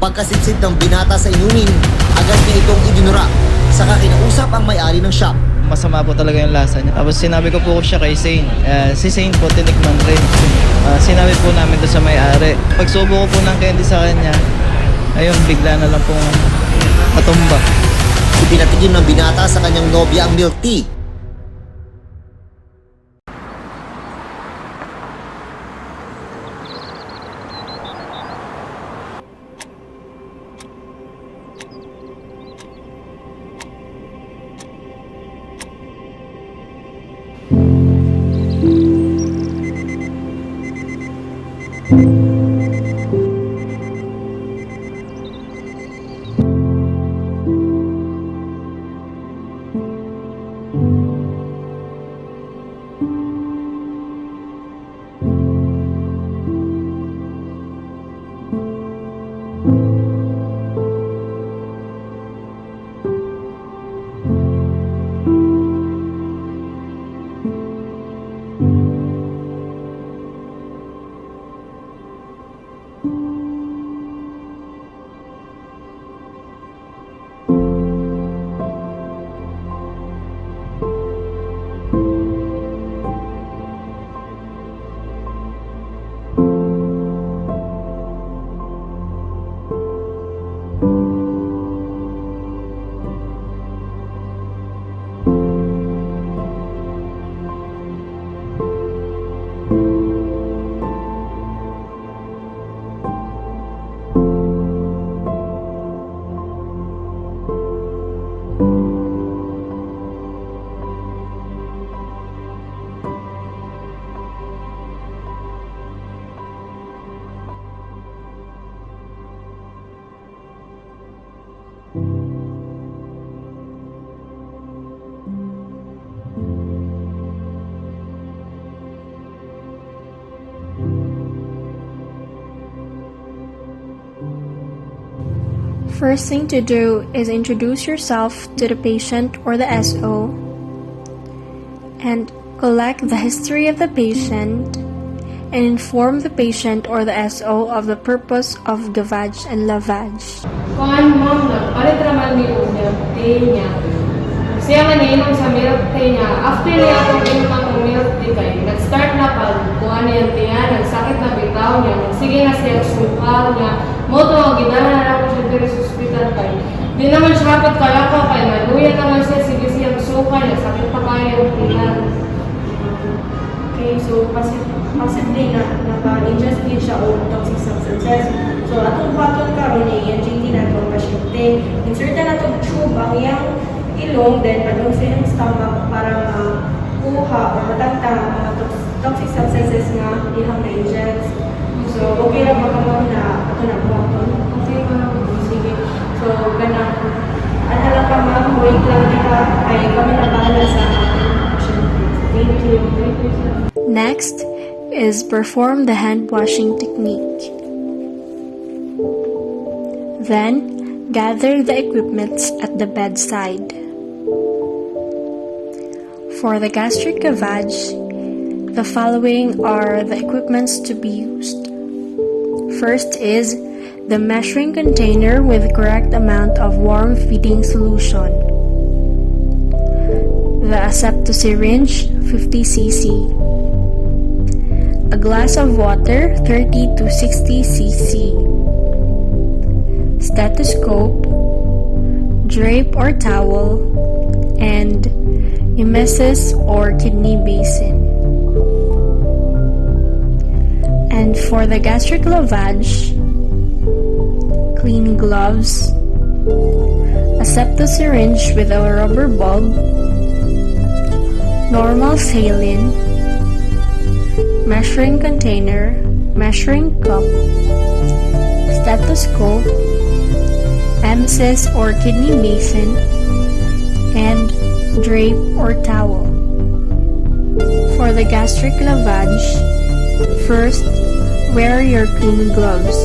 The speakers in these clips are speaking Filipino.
Pagkasitsit ng binata sa inumin, agad niya itong idinura. Saka kinausap ang may-ari ng shop. Masama po talaga yung lasa niya. Tapos sinabi ko po siya kay Zane. Si Zane po tinikman rin. Sinabi po namin doon sa may-ari. Pagsubo ko po ng candy sa kanya, ayun, bigla na lang pong matumba. Ipinatikim ng binata sa kanyang nobya ang milk tea. First thing to do is introduce yourself to the patient or the SO and collect the history of the patient and inform the patient or the SO of the purpose of Gavage and Lavage. Kuan ma'am, nagpalit naman ni milk tea niya. Siya man inom sa milk tea niya. After niya kung inom ang milk tea kay, nag-start na pag kuha niya tiyan, nagsakit na bitaw niya, sige na siya sukal niya. Moto ang gidala na ako siya dito sa hospital kay. Di naman siya hapit kalakaw kay, maluya naman siya, sige siya sukal niya, sakit pa kaya yung tiyan. Okay, so possibly na naka-ingest din siya o toxic substances. So atong patol karon ni ENGT na itong pasyente. Insert na itong tube ang iyang ilong, then padung sa iyang stomach para makuha o matagtang ang mga toxic substances nga ihang na-ingest. So okay lang makamang na ito na po. Okay ko na po. Sige. So ganang ano lang ka ma'am, wait lang diha ay kami na bahala sa ating pasyente. Thank you. Thank you, sir. Next is perform the hand washing technique. Then, gather the equipments at the bedside. For the gastric lavage, the following are the equipments to be used. First is the measuring container with the correct amount of warm feeding solution. The asepto syringe, 50 cc. A glass of water, 30 to 60 cc. Stethoscope, drape or towel, and emesis or kidney basin. And for the gastric lavage, clean gloves, a septo syringe with a rubber bulb, normal saline, measuring container, measuring cup, stethoscope, emesis or kidney basin, and drape or towel. For the gastric lavage, first, wear your clean gloves.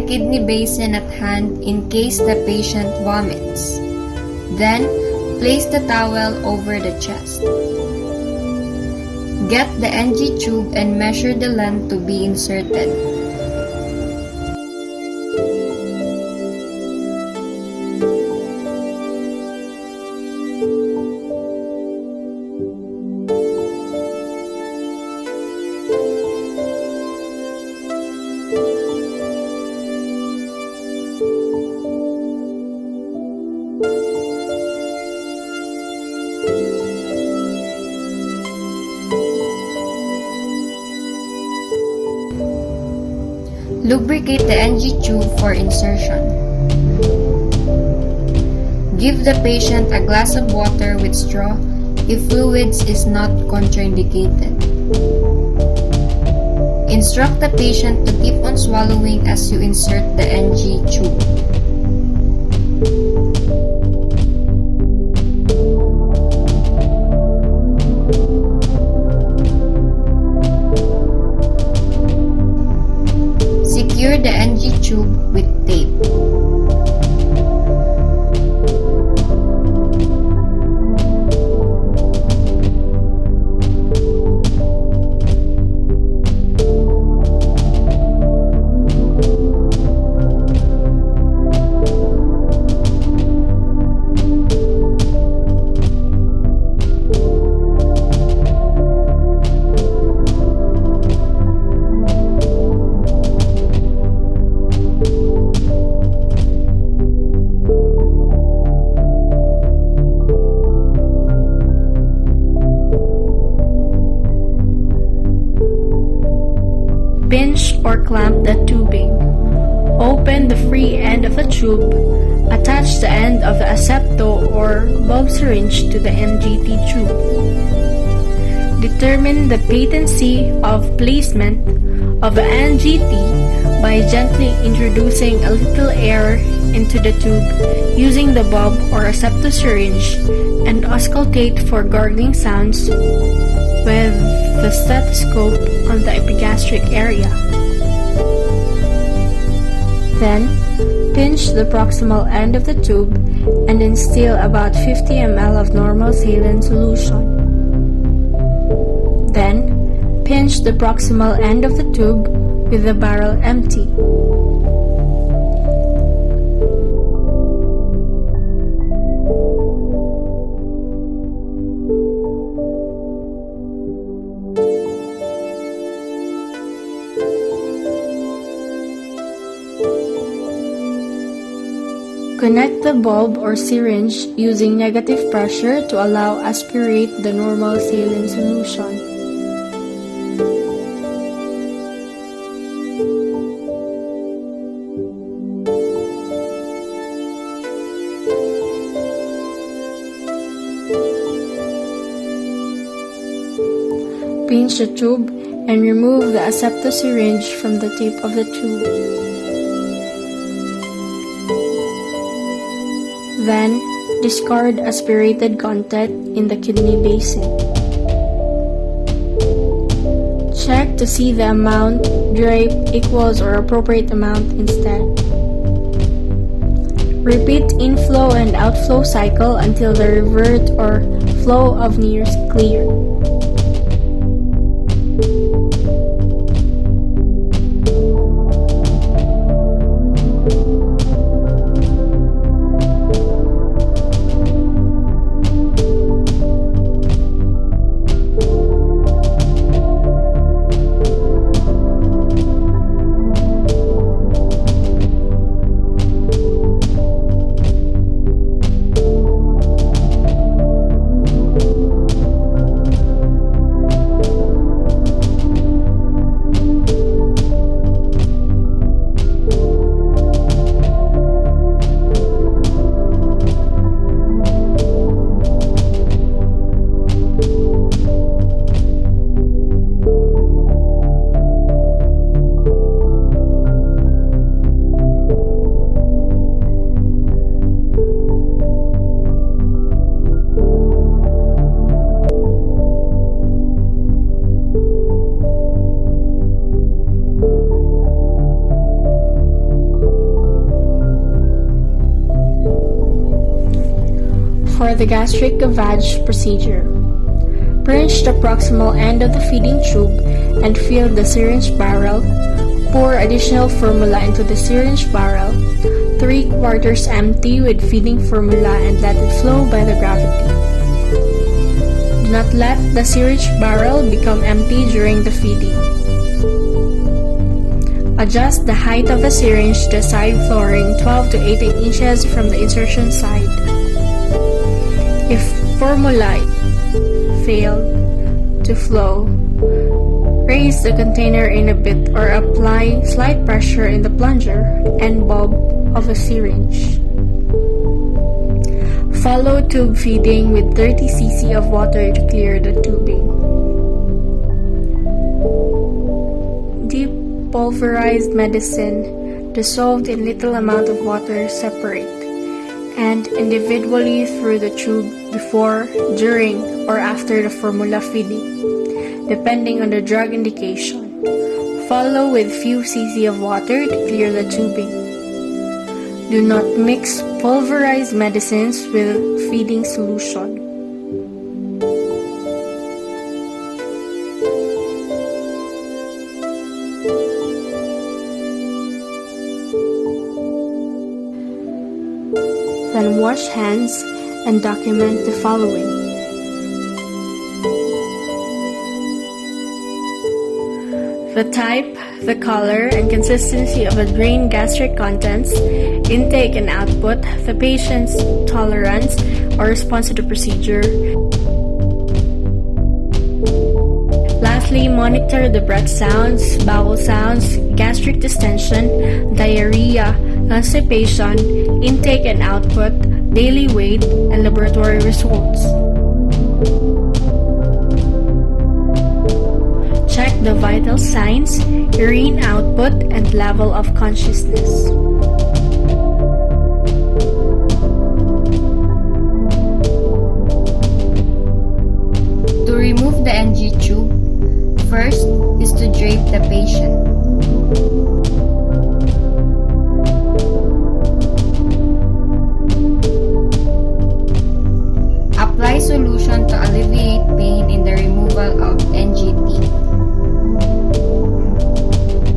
kidney basin at hand in case the patient vomits. Then, place the towel over the chest. Get the NG tube and measure the length to be inserted. Lubricate the NG tube for insertion. Give the patient a glass of water with straw if fluids is not contraindicated. Instruct the patient to keep on swallowing as you insert the NG tube. Secure the NG tube with tape. Pinch or clamp the tubing. Open the free end of the tube. Attach the end of the asepto or bulb syringe to the NGT tube. Determine the patency of placement of the NGT by gently introducing a little air into the tube using the bulb or asepto syringe and auscultate for gargling sounds with the stethoscope on the epigastric area. Then, pinch the proximal end of the tube and instill about 50 ml of normal saline solution. Then, pinch the proximal end of the tube with the barrel empty. Connect the bulb or syringe using negative pressure to allow aspirate the normal saline solution. Pinch the tube and remove the asepto syringe from the tip of the tube. Then, discard aspirated content in the kidney basin. Check to see the amount draped equals or appropriate amount instead. Repeat inflow and outflow cycle until the revert or flow of nears clear. the gastric Gavage procedure. Pinch the proximal end of the feeding tube and fill the syringe barrel. Pour additional formula into the syringe barrel, 3/4 empty with feeding formula, and let it flow by the gravity. Do not let the syringe barrel become empty during the feeding. Adjust the height of the syringe to the side flooring 12 to 18 inches from the insertion side. If formula failed to flow, raise the container in a bit or apply slight pressure in the plunger and bulb of the syringe. Follow tube feeding with 30 cc of water to clear the tubing. Pulverized medicine dissolved in little amount of water separate and individually through the tube before, during, or after the formula feeding, depending on the drug indication. Follow with few cc of water to clear the tubing. Do not mix pulverized medicines with feeding solution. Then wash hands and document the following. The type, the color, and consistency of the drained gastric contents, intake and output, the patient's tolerance or response to the procedure. Lastly, monitor the breath sounds, bowel sounds, gastric distension, diarrhea, constipation, intake and output, daily weight, and laboratory results. Check the vital signs, urine output, and level of consciousness. To remove the NG tube, first is to drape the patient. Apply solution to alleviate pain in the removal of NGT.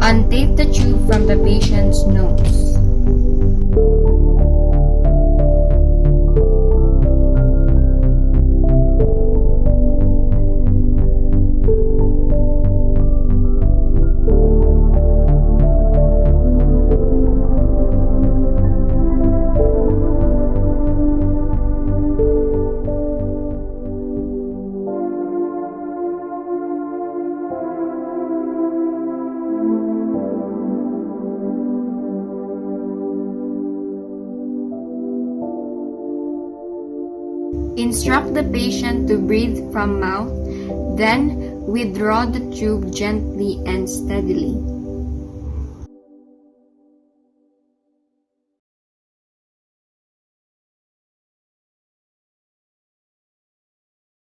Untape the tube from the patient's nose. Instruct the patient to breathe from mouth, then withdraw the tube gently and steadily.